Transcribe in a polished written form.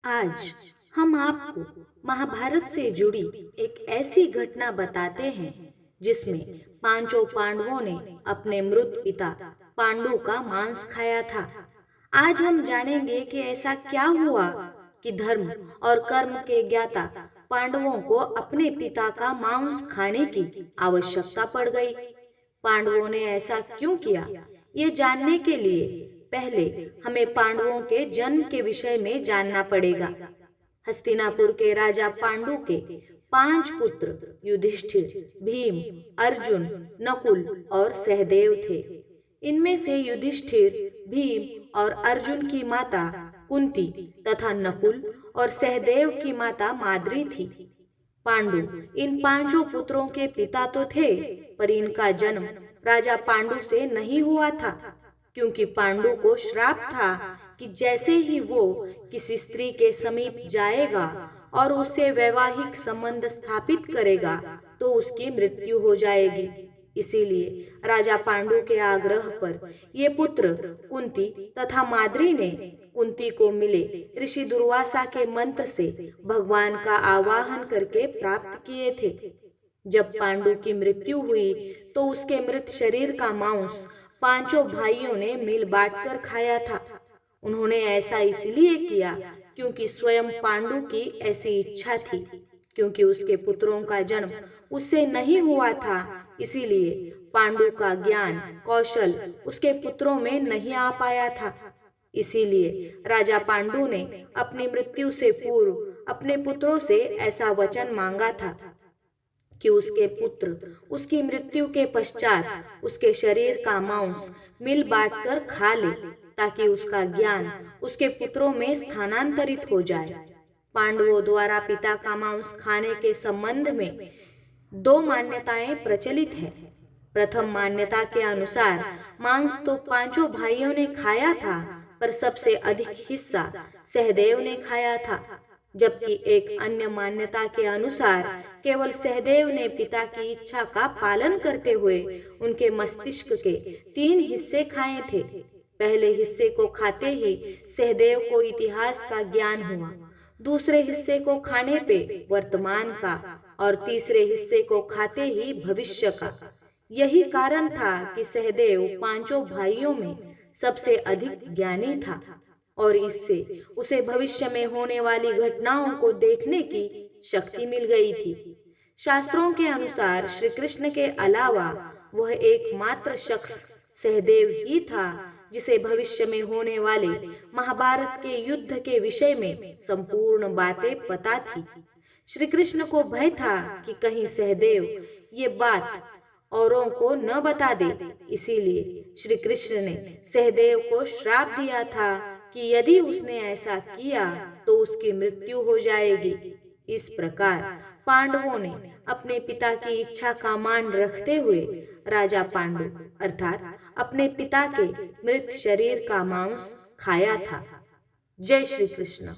आज हम आपको महाभारत से जुड़ी एक ऐसी घटना बताते हैं जिसमें पांचों पांडवों ने अपने मृत पिता पांडु का मांस खाया था। आज हम जानेंगे कि ऐसा क्या हुआ कि धर्म और कर्म के ज्ञाता पांडवों को अपने पिता का मांस खाने की आवश्यकता पड़ गई। पांडवों ने ऐसा क्यों किया, ये जानने के लिए पहले हमें पांडवों के जन्म के विषय में जानना पड़ेगा। हस्तिनापुर के राजा पांडु के 5 पुत्र युधिष्ठिर, भीम, अर्जुन, नकुल और सहदेव थे। इनमें से युधिष्ठिर, भीम और अर्जुन की माता कुंती तथा नकुल और सहदेव की माता माद्री थी। पांडु इन पांचों पुत्रों के पिता तो थे, पर इनका जन्म राजा पांडु से नहीं हुआ था, क्योंकि पांडु को श्राप था कि जैसे ही वो किसी स्त्री के समीप जाएगा और उससे वैवाहिक संबंध स्थापित करेगा तो उसकी मृत्यु हो जाएगी। इसीलिए राजा पांडु के आग्रह पर ये पुत्र कुंती तथा माद्री ने कुंती को मिले ऋषि दुर्वासा के मंत्र से भगवान का आवाहन करके प्राप्त किए थे। जब पांडु की मृत्यु हुई तो उसके मृत शरीर का मांस पांचों भाइयों ने मिल बांटकर खाया था। उन्होंने ऐसा इसलिए किया क्योंकि स्वयं पांडु की ऐसी इच्छा थी, क्योंकि उसके पुत्रों का जन्म उससे नहीं हुआ था। इसीलिए पांडु का ज्ञान कौशल उसके पुत्रों में नहीं आ पाया था। इसीलिए राजा पांडु ने अपनी मृत्यु से पूर्व अपने पुत्रों से ऐसा वचन मांगा था कि उसके पुत्र उसकी मृत्यु के पश्चात उसके शरीर का मांस मिल बांटकर खा ले, ताकि उसका ज्ञान उसके पुत्रों में स्थानांतरित हो जाए। पांडवों द्वारा पिता का मांस खाने के संबंध में 2 मान्यताएं प्रचलित है। प्रथम मान्यता के अनुसार मांस तो पांचों भाइयों ने खाया था, पर सबसे अधिक हिस्सा सहदेव ने खाया था, जबकि एक अन्य मान्यता के अनुसार केवल सहदेव ने पिता की इच्छा का पालन करते हुए उनके मस्तिष्क के 3 हिस्से खाए थे। पहले हिस्से को खाते ही सहदेव को इतिहास का ज्ञान हुआ, दूसरे हिस्से को खाने पे वर्तमान का और तीसरे हिस्से को खाते ही भविष्य का। यही कारण था कि सहदेव पांचों भाइयों में सबसे अधिक ज्ञानी था और इससे उसे भविष्य में होने वाली घटनाओं को देखने की शक्ति मिल गई थी। शास्त्रों के अनुसार श्री कृष्ण के अलावा वह एकमात्र शख्स सहदेव ही था जिसे भविष्य में होने वाले महाभारत के युद्ध के विषय में संपूर्ण बातें पता थी। श्री कृष्ण को भय था कि कहीं सहदेव ये बात औरों को न बता दे। इसीलिए श्री कृष्ण ने सहदेव को श्राप दिया था कि यदि उसने ऐसा किया तो उसकी मृत्यु हो जाएगी। इस प्रकार पांडवों ने अपने पिता की इच्छा का मान रखते हुए राजा पांडु अर्थात अपने पिता के मृत शरीर का मांस खाया था। जय श्री कृष्ण।